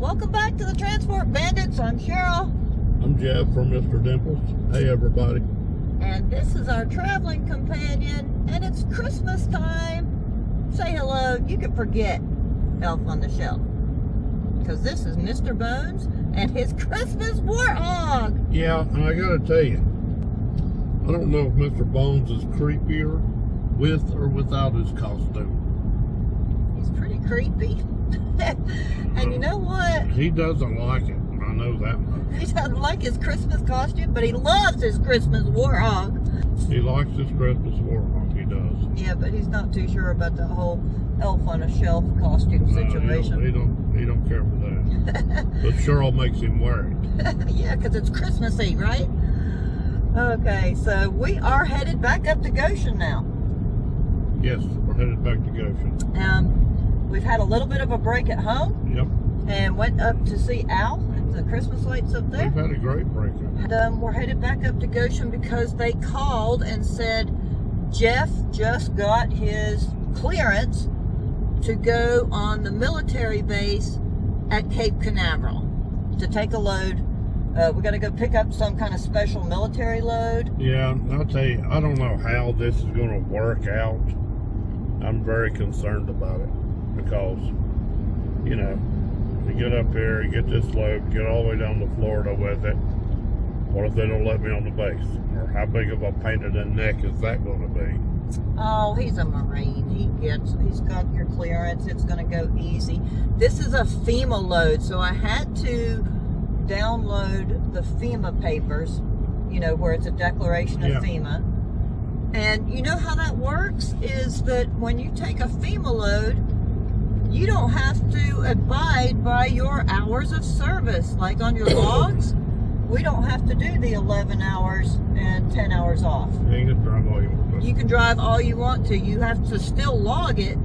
Welcome back to the Transport Bandits. I'm Cheryl. I'm Jeff from Mr. Dimples. Hey everybody. And this is our traveling companion, and it's Christmas time. Say hello. You can forget Elf on the Shelf, because this is Mr. Bones and his Christmas warthog. Yeah, and I gotta tell you, I don't know if Mr. Bones is creepier with or without his costume. He's pretty creepy. And you know what? He doesn't like it. I know that much. He doesn't like his Christmas costume, but he loves his Christmas warthog. He likes his Christmas warthog, he does. Yeah, but he's not too sure about the whole Elf on a Shelf costume situation. He don't care for that. But Cheryl makes him wear it. Yeah, because it's Christmassy, right? Okay, so we are headed back up to Goshen now. Yes, we're headed back to Goshen. We've had a little bit of a break at home. Yep. And went up to see Al at the Christmas lights up there. We've had a great break up. And we're headed back up to Goshen because they called and said Jeff just got his clearance to go on the military base at Cape Canaveral to take a load. We got to go pick up some kind of special military load. Yeah, I'll tell you, I don't know how this is going to work out. I'm very concerned about it because, you know, you get up here, you get this load, get all the way down to Florida with it. What if they don't let me on the base? Or how big of a pain in the neck is that going to be? Oh, he's a Marine. He's got your clearance. It's going to go easy. This is a FEMA load, so I had to download the FEMA papers, you know, where it's a declaration of FEMA. And you know how that works is that when you take a FEMA load, you don't have to abide by your hours of service. Like on your logs, we don't have to do the 11 hours and 10 hours off. You can drive all you want to. You can drive all you want to. You have to still log it,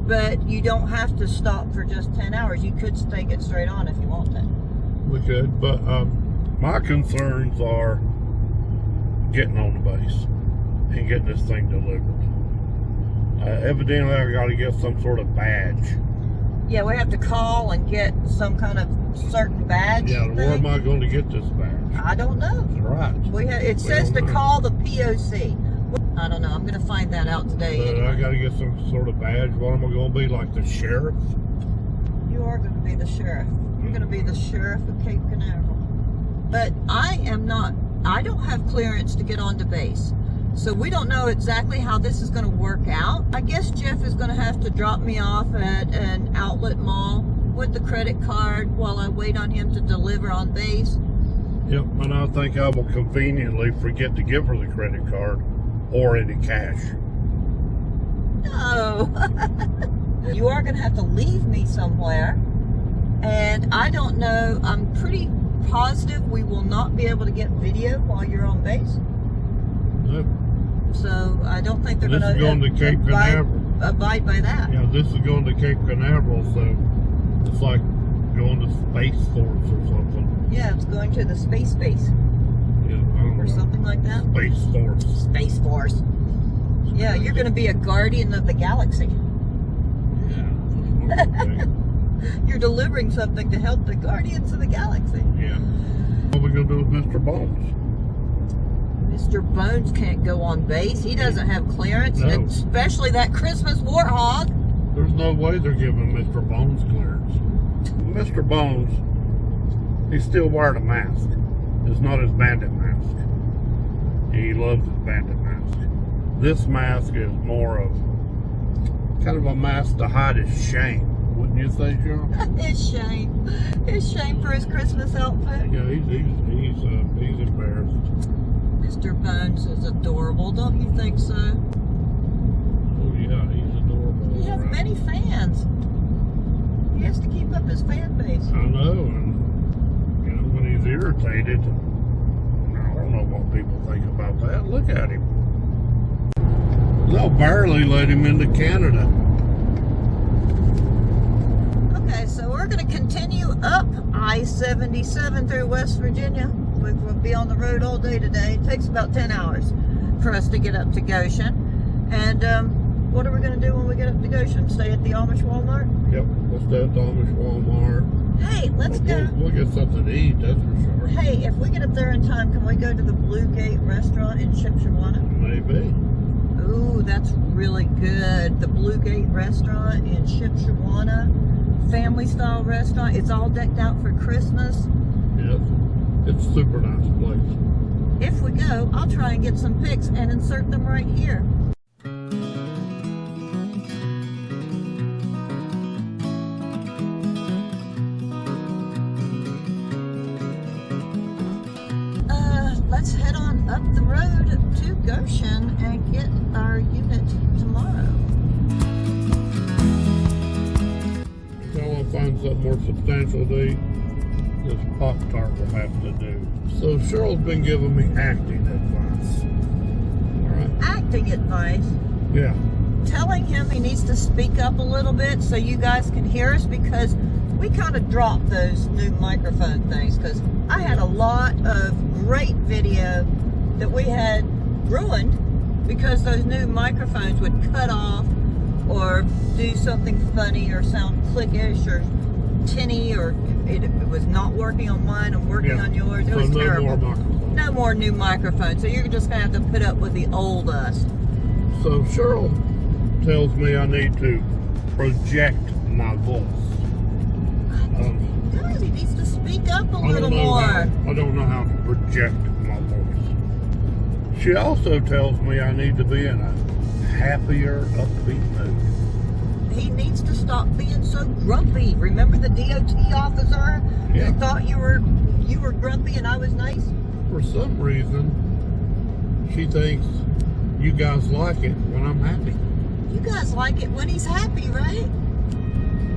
but you don't have to stop for just 10 hours. You could take it straight on if you want to. We could, but my concerns are getting on the base and getting this thing delivered. Evidently, I got to get some sort of badge. Yeah, we have to call and get some kind of certain badge. Yeah, where am I going to get this badge? I don't know. That's right. It says to call the POC. I don't know. I'm going to find that out today. But anyway. I got to get some sort of badge. What am I going to be, like the sheriff? You are going to be the sheriff. You're going to be the sheriff of Cape Canaveral. But I don't have clearance to get onto base. So we don't know exactly how this is going to work out. I guess Jeff is going to have to drop me off at an outlet mall with the credit card while I wait on him to deliver on base. Yep, and I think I will conveniently forget to give her the credit card or any cash. No. You are going to have to leave me somewhere. And I don't know, I'm pretty positive we will not be able to get video while you're on base. Nope. So I don't think they're going to abide by that. Yeah, this is going to Cape Canaveral, so it's like going to Space Force or something. Yeah, it's going to the space base. Yeah, I don't know. Something like that. Space Force. Space Force. Yeah, you're going to be a guardian of the galaxy. Yeah. Okay. You're delivering something to help the guardians of the galaxy. Yeah. What are we going to do with Mr. Bones? Mr. Bones can't go on base. He doesn't have clearance, No. Especially that Christmas warthog. There's no way they're giving Mr. Bones clearance. Mr. Bones, he's still wearing a mask. It's not his bandit mask. He loves his bandit mask. This mask is more of kind of a mask to hide his shame. Wouldn't you say, Sean? His shame. His shame for his Christmas outfit. Yeah, he's embarrassed. Mr. Bones is adorable, don't you think so? Oh yeah, he's adorable. He has many fans. He has to keep up his fan base. I know, and you know, when he's irritated, I don't know what people think about that. Look at him. They'll barely let him into Canada. Okay, so we're going to continue up I-77 through West Virginia. We'll be on the road all day today. It takes about 10 hours for us to get up to Goshen. And What are we going to do when we get up to Goshen? Stay at the Amish Walmart? Yep, we'll stay at the Amish Walmart. Hey, let's go. We'll get something to eat, that's for sure. Hey, if we get up there in time, can we go to the Blue Gate restaurant in Shipshewana? Maybe. Ooh, that's really good. The Blue Gate restaurant in Shipshewana. Family style restaurant. It's all decked out for Christmas. Yes. It's a super nice place. If we go, I'll try and get some pics and insert them right here. Let's head on up the road to Goshen and get our unit tomorrow. If I want to find something more substantial to eat, this Pop-Tart will have to do. So Cheryl's been giving me acting advice. Alright? Acting advice. Yeah. Telling him he needs to speak up a little bit so you guys can hear us, because we kind of dropped those new microphone things, because I had a lot of great video that we had ruined because those new microphones would cut off or do something funny or sound clickish or tinny, or it was not working on mine and working on yours. It was terrible. No more new microphones. So you're just going to have to put up with the old us. So Cheryl tells me I need to project my voice. He needs to speak up a little more. I don't know how to project my voice. She also tells me I need to be in a happier, upbeat mood. He needs to stop being so grumpy. Remember the DOT officer who thought you were grumpy and I was nice? For some reason, she thinks you guys like it when I'm happy. You guys like it when he's happy, right?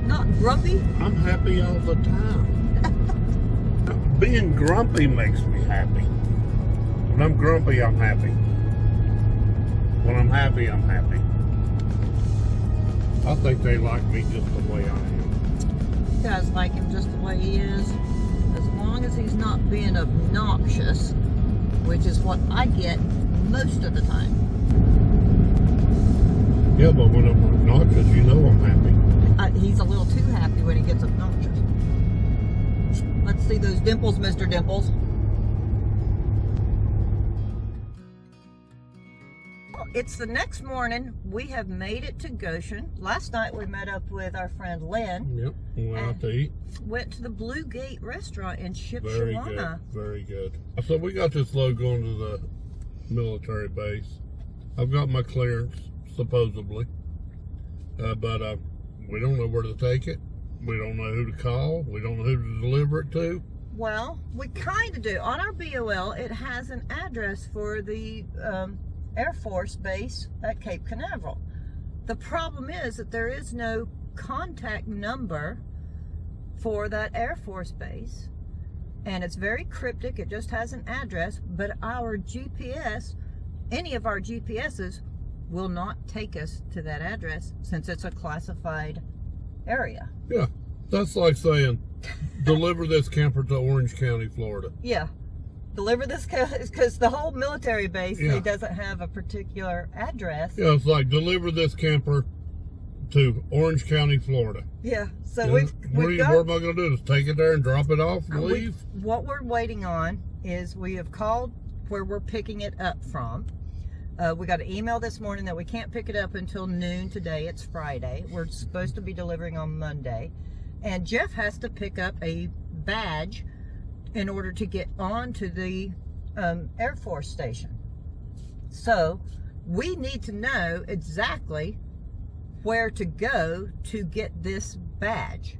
Not grumpy? I'm happy all the time. Being grumpy makes me happy. When I'm grumpy, I'm happy. When I'm happy, I'm happy. I think they like me just the way I am. You guys like him just the way he is. As long as he's not being obnoxious, which is what I get most of the time. Yeah, but when I'm obnoxious, you know I'm happy. He's a little too happy when he gets obnoxious. Let's see those dimples, Mr. Dimples. Well, it's the next morning. We have made it to Goshen. Last night we met up with our friend Lynn. Yep, we went out to eat. Went to the Blue Gate restaurant in Very good, Shipshewana. very good. So we got this load going to the military base. I've got my clearance, supposedly. But we don't know where to take it. We don't know who to call. We don't know who to deliver it to. Well, we kind of do. On our BOL, it has an address for the Air Force base at Cape Canaveral. The problem is that there is no contact number for that Air Force base. And it's very cryptic. It just has an address. But our GPS, any of our GPSs, will not take us to that address since it's a classified area. Yeah, that's like saying, deliver this camper to Orange County, Florida. Yeah, deliver this, because the whole military base it doesn't have a particular address. Yeah, it's like, deliver this camper to Orange County, Florida. Yeah, so what am I going to do? Just take it there and drop it off and leave? What we're waiting on is we have called where we're picking it up from. We got an email this morning that we can't pick it up until noon today. It's Friday. We're supposed to be delivering on Monday. And Jeff has to pick up a badge in order to get onto the Air Force station. So we need to know exactly where to go to get this badge.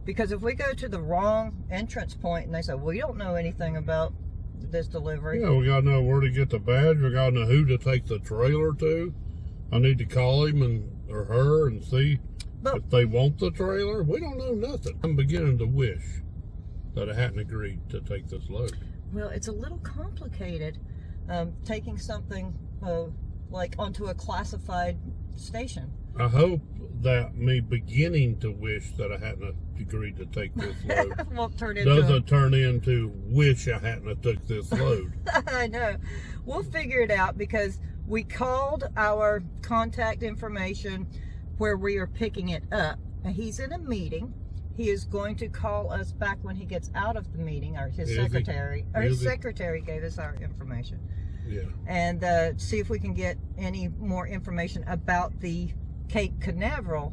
Because if we go to the wrong entrance point and they say, well, we don't know anything about this delivery. Yeah, we gotta know where to get the badge. We gotta know who to take the trailer to. I need to call him or her and see if they want the trailer. We don't know nothing. I'm beginning to wish that I hadn't agreed to take this load. Well, it's a little complicated taking something like onto a classified station. I hope that me beginning to wish that I hadn't agreed to take this load won't turn into doesn't turn into wish I hadn't have took this load. I know. We'll figure it out, because we called our contact information where we are picking it up. He's in a meeting, He is going to call us back when he gets out of the meeting, or his His secretary gave us our information. Yeah. And see if we can get any more information about the Cape Canaveral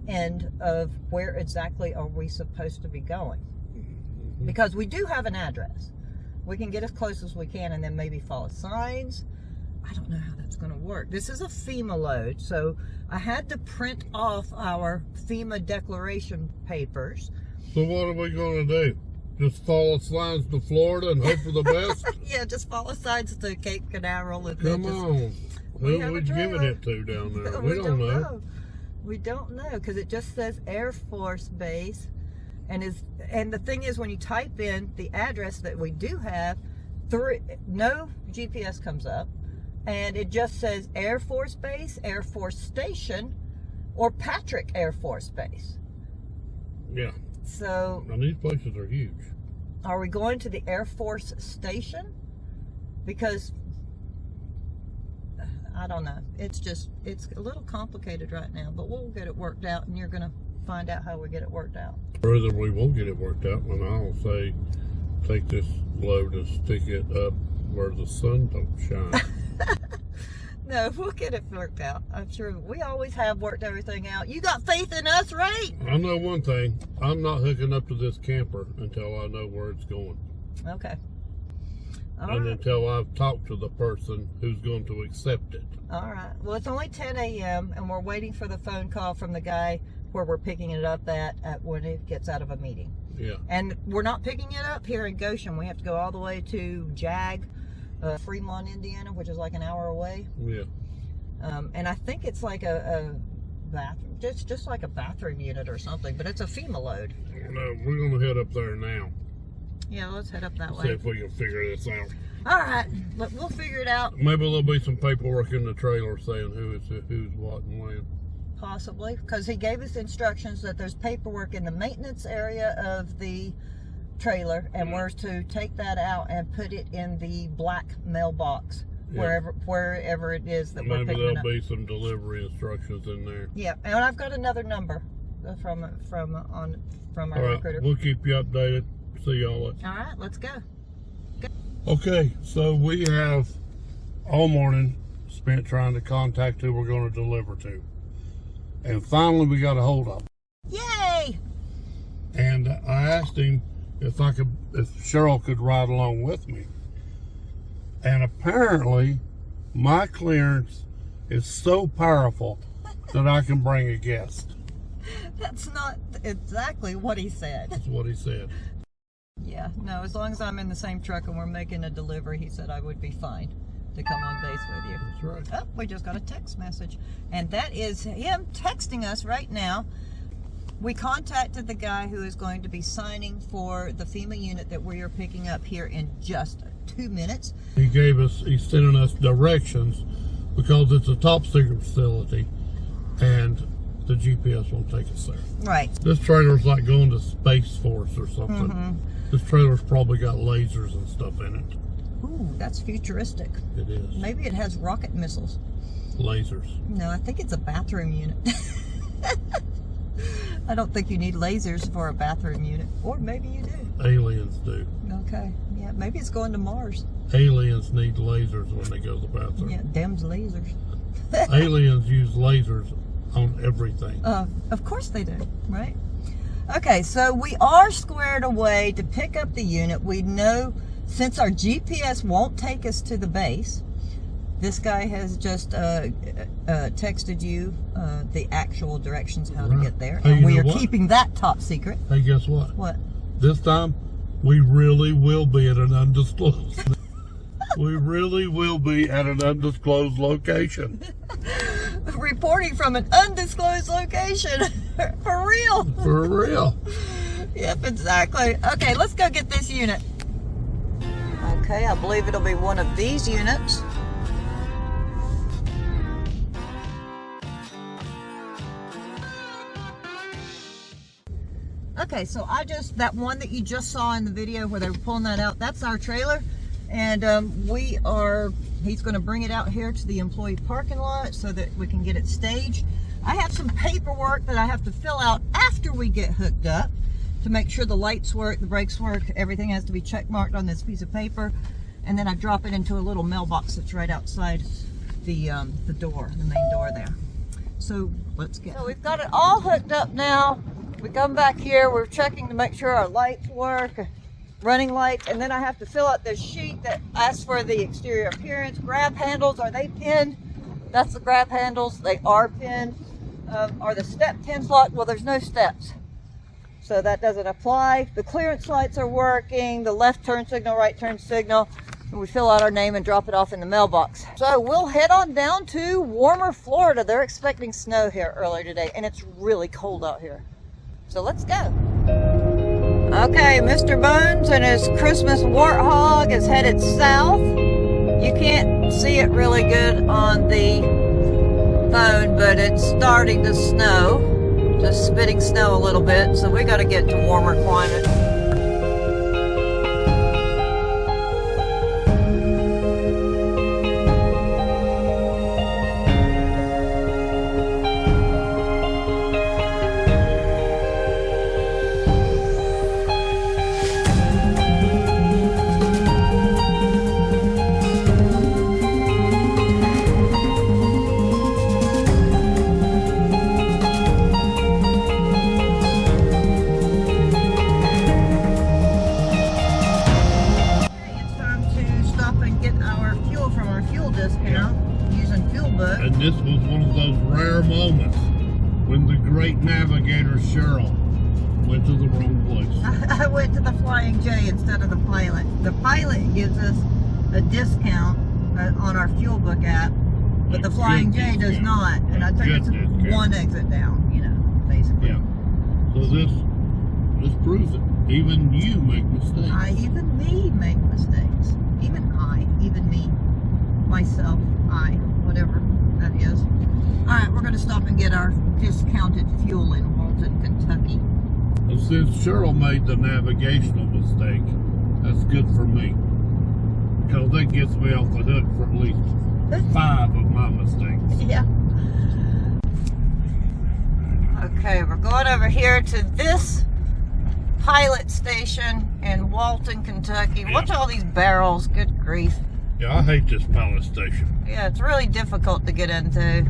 end of where exactly are we supposed to be going. Because we do have an address. We can get as close as we can and then maybe follow signs. I don't know how that's going to work. This is a FEMA load, so I had to print off our FEMA declaration papers. So what are we going to do? Just follow signs to Florida and hope for the best? Yeah, just follow signs to Cape Canaveral. And Come on. Who are we giving it to down there? We don't know. We don't know, because it just says Air Force Base. And the thing is, when you type in the address that we do have, no GPS comes up. And it just says Air Force Base, Air Force Station, or Patrick Air Force Base. Yeah. So. And these places are huge. Are we going to the Air Force Station? Because, I don't know. It's a little complicated right now, but we'll get it worked out, and you're going to find out how we get it worked out. Further, we will get it worked out, and I'll say, take this load and stick it up where the sun don't shine. No, we'll get it worked out. I'm sure we always have worked everything out. You got faith in us, right? I know one thing. I'm not hooking up to this camper until I know where it's going. Okay. Until I've talked to the person who's going to accept it. All right. Well, it's only 10 a.m. and we're waiting for the phone call from the guy where we're picking it up at when it gets out of a meeting. Yeah. And we're not picking it up here in Goshen. We have to go all the way to Jag, Fremont, Indiana, which is like an hour away. Yeah. And I think it's like a bathroom, just like a bathroom unit or something, but it's a FEMA load. No, we're going to head up there now. Yeah, let's head up that way. See if we can figure this out. All right, we'll figure it out. Maybe there'll be some paperwork in the trailer saying who's what and when. Possibly, because he gave us instructions that there's paperwork in the maintenance area of the trailer, and we're to take that out and put it in the black mailbox, wherever it is that we're picking maybe up. there'll be some delivery instructions in there. Yeah, and I've got another number from our recruiter. We'll keep you updated. See y'all later. All right, let's go. Okay, so we have all morning spent trying to contact who we're going to deliver to. And finally we got a hold of him. Yay! And I asked him if Cheryl could ride along with me. And apparently my clearance is so powerful that I can bring a guest. That's not exactly what he said. That's what he said. Yeah, no, as long as I'm in the same truck and we're making a delivery, he said I would be fine to come on base with you. That's right. Oh, we just got a text message. And that is him texting us right now. We contacted the guy who is going to be signing for the FEMA unit that we are picking up here in just 2 minutes. He's sending us directions because it's a top secret facility and the GPS won't take us there. Right. This trailer's like going to Space Force or something. Mm-hmm. This trailer's probably got lasers and stuff in it. Ooh, that's futuristic. It is. Maybe it has rocket missiles. Lasers. No, I think it's a bathroom unit. I don't think you need lasers for a bathroom unit. Or maybe you do. Aliens do. Okay. Yeah, maybe it's going to Mars. Aliens need lasers when they go to the bathroom. Yeah, them's lasers. Aliens use lasers on everything. Of course they do, right? Okay, so we are squared away to pick up the unit. We know, since our GPS won't take us to the base, this guy has just texted you the actual directions how to get there. Hey, and we are what? Keeping that top secret. Hey, guess what? What? This time, we really will be at an undisclosed. We really will be at an undisclosed location. Reporting from an undisclosed location. For real. For real. Yep, exactly. Okay, let's go get this unit. Okay, I believe it'll be one of these units. Okay, so that one that you just saw in the video where they were pulling that out, that's our trailer. And he's going to bring it out here to the employee parking lot so that we can get it staged. I have some paperwork that I have to fill out after we get hooked up to make sure the lights work, the brakes work, everything has to be check marked on this piece of paper. And then I drop it into a little mailbox that's right outside the door, the main door there. So let's get. So we've got it all hooked up now. We come back here, we're checking to make sure our lights work, running lights, and then I have to fill out this sheet that asks for the exterior appearance. Grab handles, are they pinned? That's the grab handles, they are pinned. Are the step pins locked? Well, there's no steps, so that doesn't apply. The clearance lights are working, the left turn signal, right turn signal, and we fill out our name and drop it off in the mailbox. So we'll head on down to warmer Florida. They're expecting snow here earlier today, and it's really cold out here. So let's go. Okay, Mr. Bones and his Christmas warthog is headed south. You can't see it really good on the phone, but it's starting to snow. Just spitting snow a little bit, so we got to get to warmer climate. And this was one of those rare moments when the great navigator Cheryl went to the wrong place. I went to the Flying J instead of the Pilot. The Pilot gives us a discount on our fuel book app, but the Flying J does not. And I think it's one exit down, you know, basically. Yeah. So this proves it. Even you make mistakes. Even me make mistakes. Even me, myself, whatever that is. All right, we're going to stop and get our discounted fuel in Walton, Kentucky. Well, since Cheryl made the navigational mistake, that's good for me, because that gets me off the hook for at least 5 of my mistakes. Yeah. Okay, we're going over here to this Pilot station in Walton, Kentucky. Yeah. Watch all these barrels, good grief. Yeah, I hate this Pilot station. Yeah, it's really difficult to get into.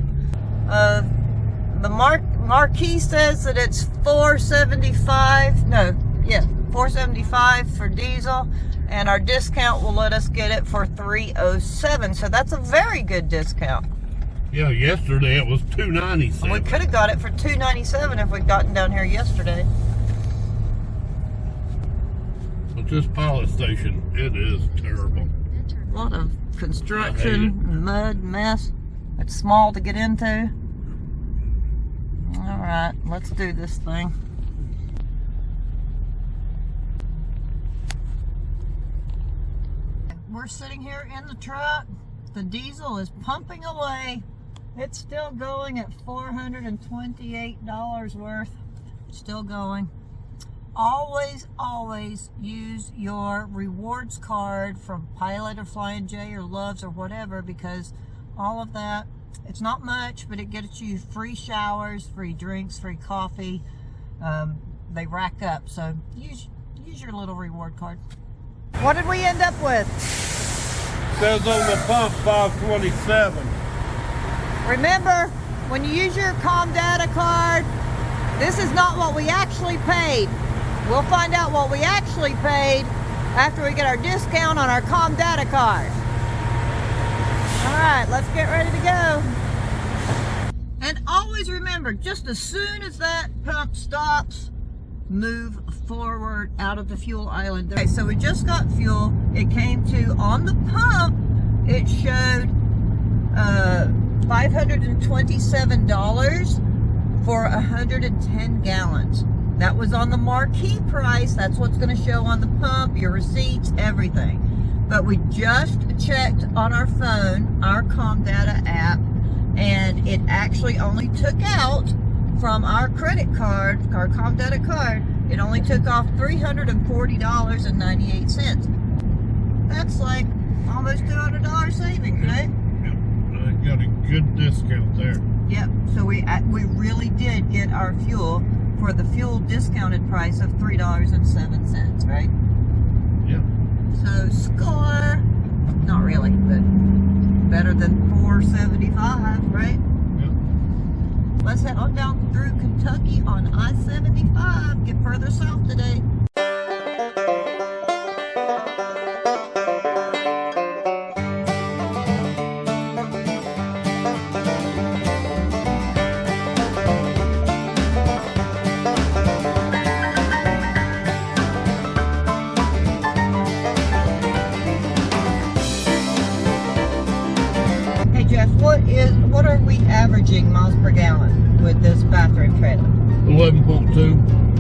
The marquee says that it's $4.75. No, yeah, $4.75 for diesel, and our discount will let us get it for $3.07. So that's a very good discount. Yeah, yesterday it was $2.97. We could have got it for $2.97 if we'd gotten down here yesterday. But this Pilot station, it is terrible. A lot of construction, mud, mess. It's small to get into. All right, let's do this thing. We're sitting here in the truck. The diesel is pumping away. It's still going at $428 worth. Still going. Always use your rewards card from Pilot or Flying J or Love's or whatever, because all of that, it's not much, but it gets you free showers, free drinks, free coffee. They rack up, so use your little reward card. What did we end up with? Says on the pump 527. Remember, when you use your ComData card, this is not what we actually paid. We'll find out what we actually paid after we get our discount on our ComData card. All right, let's get ready to go. And always remember, just as soon as that pump stops, move forward out of the fuel island. Okay, so we just got fuel. It came to, on the pump, it showed $527 for 110 gallons. That was on the marquee price. That's what's going to show on the pump, your receipts, everything. But we just checked on our phone, our ComData app, and it actually only took out from our credit card, our ComData card, it only took off $340.98. That's like almost $200 savings, right? Yep. I got a good discount there. Yep. So we really did get our fuel for the fuel discounted price of $3.07, right? Yeah. So score. Not really, but better than $4.75, right? Yep. Let's head on down through Kentucky on I-75. Get further south today. What are we averaging miles per gallon with this bathroom trailer? 11.2.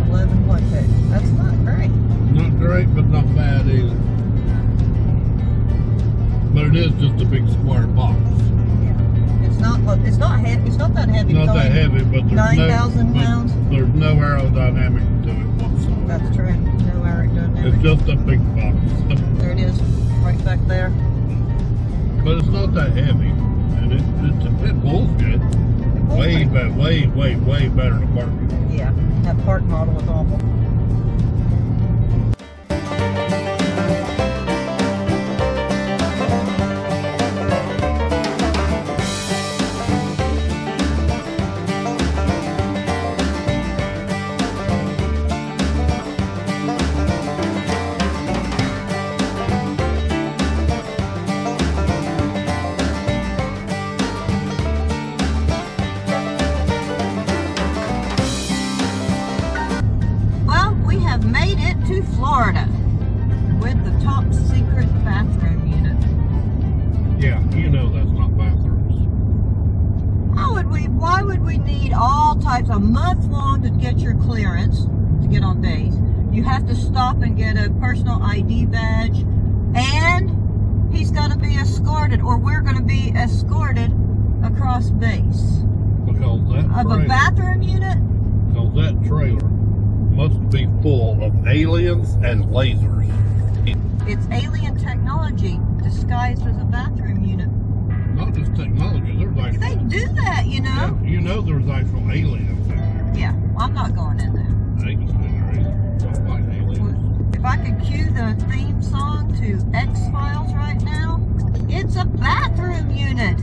11.2. That's not great. Not great, but not bad either. But it is just a big square box. Yeah. It's not heavy. It's not that heavy. Not that heavy, but there's 9,000 pounds. There's no aerodynamic to it whatsoever. That's true. No aerodynamic. It's just a big box. There it is, right back there. But it's not that heavy. And it pulls good. Way better than a park. Yeah, that park model was awful. Made it to Florida with the top secret bathroom unit. Yeah, you know that's not bathrooms. Why would we need all types a month long to get your clearance to get on base? You have to stop and get a personal ID badge, and he's got to be escorted, or we're going to be escorted across base. Because that of a bathroom unit? Because that trailer must be full of aliens and lasers. It's alien technology disguised as a bathroom unit. Not just technology, there's actual... They do that, you know? Yeah, you know there's actual aliens in there. Yeah, well, I'm not going in there. I ain't going in there either. Don't like aliens. If I could cue the theme song to X-Files right now, it's a bathroom unit.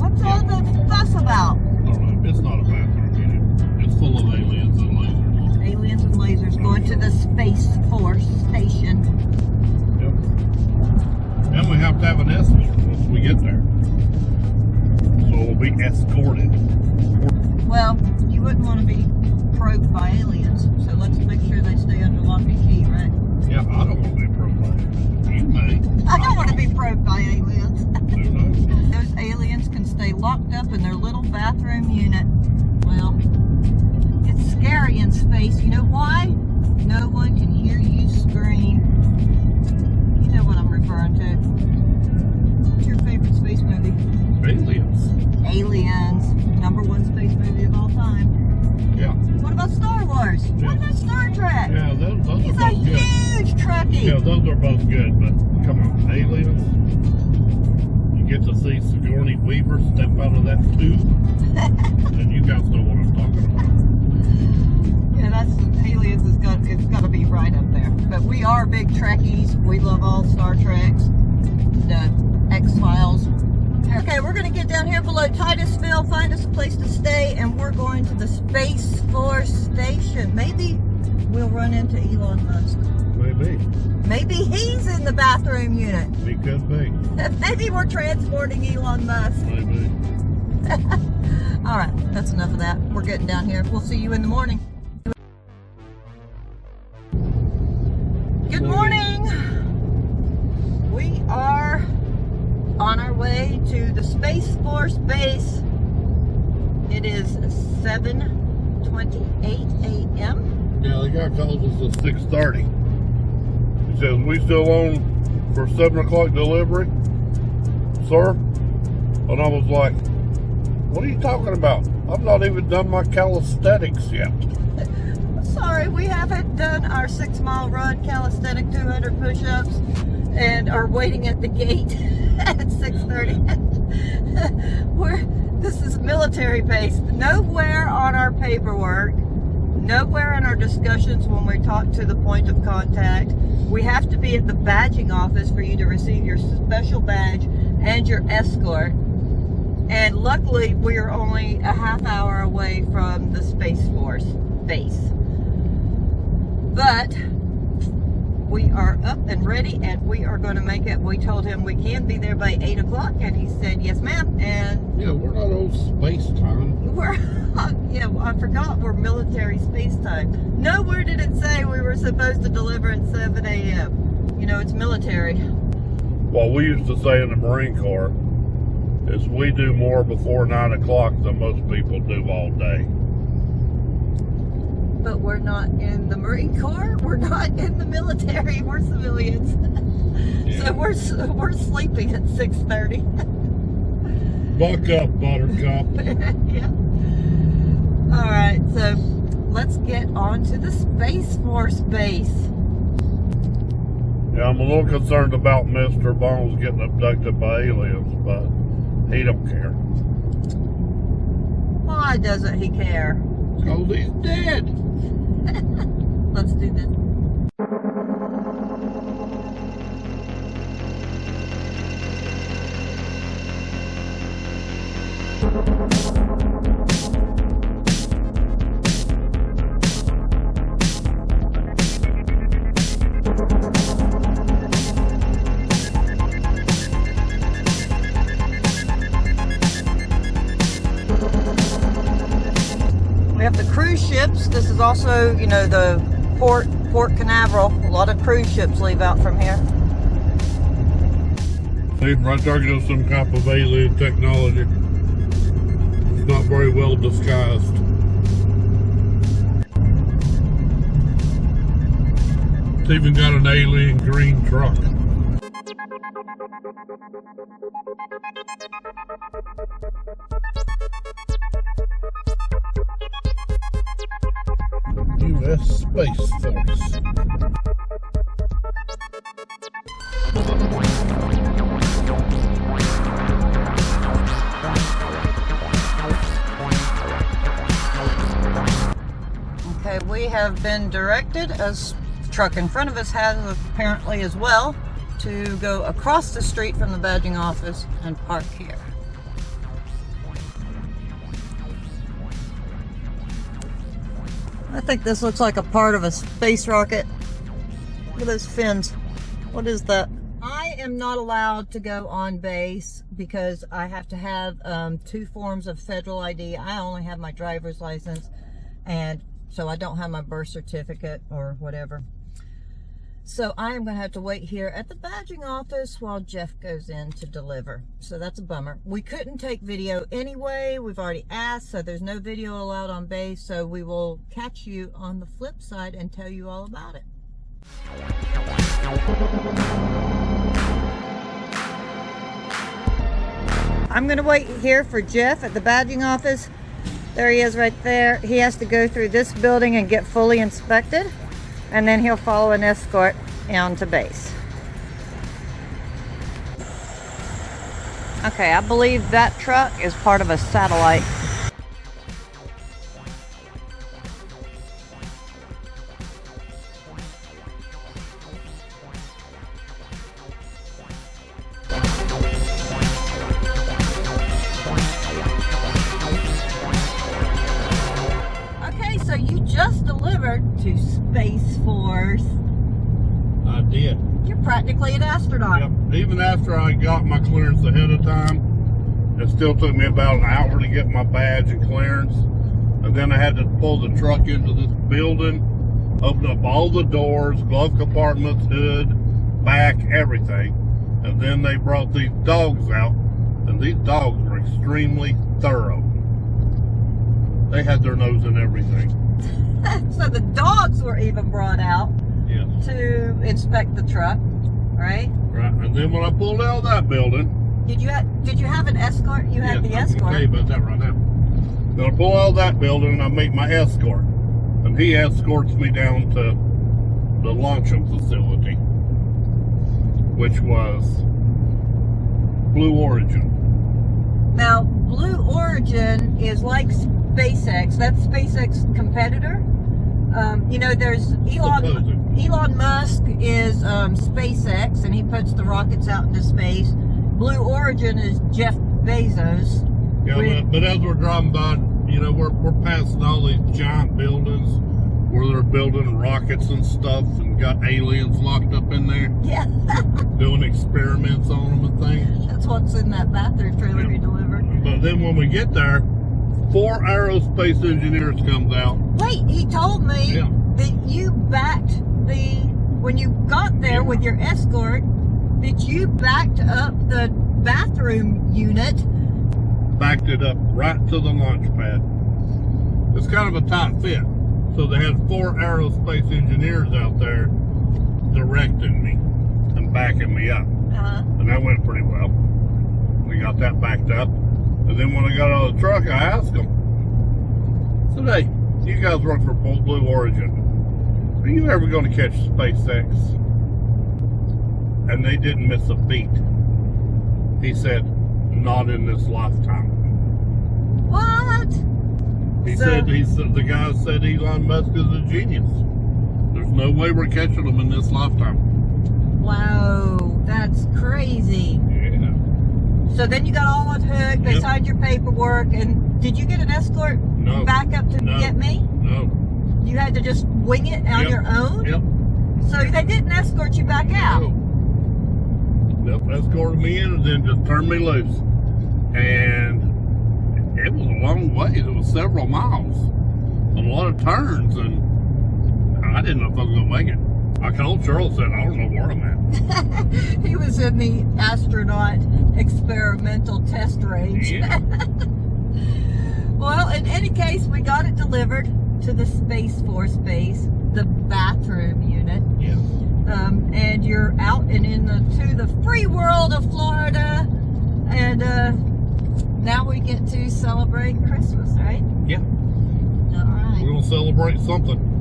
What's all the fuss about? I don't know, it's not a bathroom unit. It's full of aliens and lasers. Aliens and lasers going to the Space Force Station. Yep. And we have to have an escort once we get there. So we'll be escorted. Well, you wouldn't want to be probed by aliens, so let's make sure they stay under lock and key, right? Yeah, I don't want to be probed by aliens. You may. I don't want to be probed by aliens. Who knows? Those aliens can stay locked up in their little bathroom unit. Well, it's scary in space. You know why? No one can hear you scream. You know what I'm referring to. What's your favorite space movie? Aliens. Aliens. #1 space movie of all time. Yeah. What about Star Wars? Yeah. What about Star Trek? Yeah, those are He's both a good. huge Trekkie. Yeah, those are both good, but come on, aliens. You get to see Sigourney Weaver step out of that tube, and you guys know what I'm talking about. Yeah, that's aliens. It's got to be right up there. But we are big Trekkies. We love all Star Treks, the X-Files. Okay, we're going to get down here below Titusville, find us a place to stay, and we're going to the Space Force Station. Maybe we'll run into Elon Musk. Maybe. Maybe he's in the bathroom unit. He could be. Maybe we're transporting Elon Musk. Maybe. All right, that's enough of that. We're getting down here. We'll see you in the morning. Good morning. We are on our way to the Space Force Base. It is 7:28 a.m. Yeah, the guy calls us at 6:30. He says, "We still on for 7 o'clock delivery, sir?" And I was like, "What are you talking about? I've not even done my calisthenics yet." Sorry, we haven't done our 6-mile run, calisthenic 200 push-ups, and are waiting at the gate at 6:30. This is military. military base. Nowhere on our paperwork, nowhere in our discussions when we talk to the point of contact, we have to be at the badging office for you to receive your special badge and your escort. And luckily, we are only a half hour away from the Space Force base. But we are up and ready, and we are going to make it. We told him we can be there by 8 o'clock, and he said, yes, ma'am. And yeah, we're not on space time. we're, yeah, I forgot we're military space time. Nowhere did it say we were supposed to deliver at 7 a.m. You know, it's military. What we used to say in the Marine Corps is we do more before 9 o'clock than most people do all day. But we're not in the Marine Corps. We're not in the military. We're civilians. Yeah. So we're sleeping at 6:30. Buck up, Buttercup. Yeah. All right. So let's get on to the Space Force base. Yeah, I'm a little concerned about Mr. Bones getting abducted by aliens, but he don't care. Why doesn't he care? Because he's dead. Let's do this. We have the cruise ships. This is also, you know, the Port Canaveral. A lot of cruise ships leave out from here. See, right there goes some type of alien technology. It's not very well disguised. It's even got an alien green truck. U.S. Space Force. Okay, we have been directed, as the truck in front of us has apparently as well, to go across the street from the badging office and park here. I think this looks like a part of a space rocket. Look at those fins. What is that? I am not allowed to go on base because I have to have 2 forms of federal ID. I only have my driver's license, and so I don't have my birth certificate or whatever. So I am going to have to wait here at the badging office while Jeff goes in to deliver. So that's a bummer. We couldn't take video anyway. We've already asked, so there's no video allowed on base. So we will catch you on the flip side and tell you all about it. I'm going to wait here for Jeff at the badging office. There he is right there. He has to go through this building and get fully inspected, and then he'll follow an escort down to base. Okay, I believe that truck is part of a satellite. Okay, so you just delivered to Space Force. I did. You're practically an astronaut. Yep. Even after I got my clearance ahead of time, it still took me about an hour to get my badge and clearance. And then I had to pull the truck into this building, open up all the doors, glove compartments, hood, back, everything. And then they brought these dogs out, and these dogs were extremely thorough. They had their nose in everything. So the dogs were even brought out. Yes. To inspect the truck, right? Right. And then when I pulled out of that building, Did you have an escort? You had the yes, escort. I'm gonna tell you about that right now. Then I pull out of that building and I meet my escort, and he escorts me down to the launching facility, which was Blue Origin. Now, Blue Origin is like SpaceX. That's SpaceX competitor. You know, there's Elon Musk is SpaceX, and he puts the rockets out into space. Blue Origin is Jeff Bezos. Yeah, but as we're driving by, you know, we're passing all these giant buildings where they're building rockets and stuff and got aliens locked up in there. Yeah. Doing experiments on them and things. That's what's in that bathroom trailer we delivered. But then when we get there, 4 aerospace engineers comes out. Wait, he told me that you backed when you got there with your escort, that you backed up the bathroom unit. Backed it up right to the launch pad. It's kind of a tight fit. So they had 4 aerospace engineers out there directing me and backing me up. And that went pretty well. We got that backed up. And then when I got out of the truck, I asked them, I said, hey, you guys work for Blue Origin. Are you ever going to catch SpaceX? And they didn't miss a beat. He said, not in this lifetime. What? He said the guy said Elon Musk is a genius. There's no way we're catching him in this lifetime. Wow, that's crazy. Yeah. So then you got all unhooked, they signed your paperwork, and did you get an escort back up to get me? No. You had to just wing it on your own? Yep. So they didn't escort you back out? Nope, escorted me in and then just turned me loose. And it was a long ways. It was several miles. A lot of turns, and I didn't know if I was going to make it. I called Cheryl and said, I don't know where I'm at. He was in the astronaut experimental test range. Yeah. Well, in any case, we got it delivered to the Space Force base, the bathroom unit. Yeah. And you're out and to the free world of Florida. And now we get to celebrate Christmas, right? Yeah. All right. We're going to celebrate something.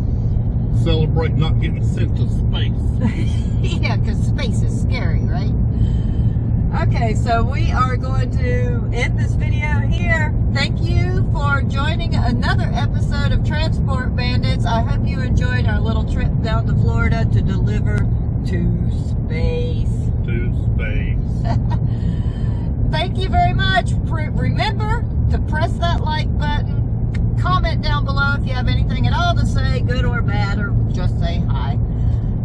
Celebrate not getting sent to space. Yeah, because space is scary, right? Okay, so we are going to end this video here. Thank you for joining another episode of Transport Bandits. I hope you enjoyed our little trip down to Florida to deliver to space. To space. Thank you very much. Remember to press that like button. Comment down below if you have anything at all to say, good or bad, or just say hi.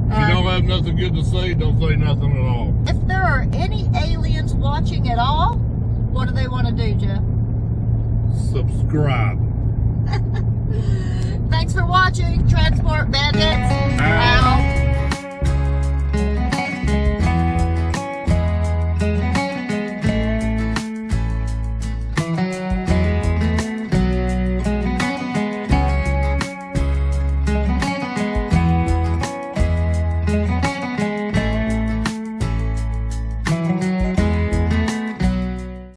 If you don't have nothing good to say, don't say nothing at all. If there are any aliens watching at all, what do they want to do, Jeff? Subscribe. Thanks for watching, Transport Bandits. Out.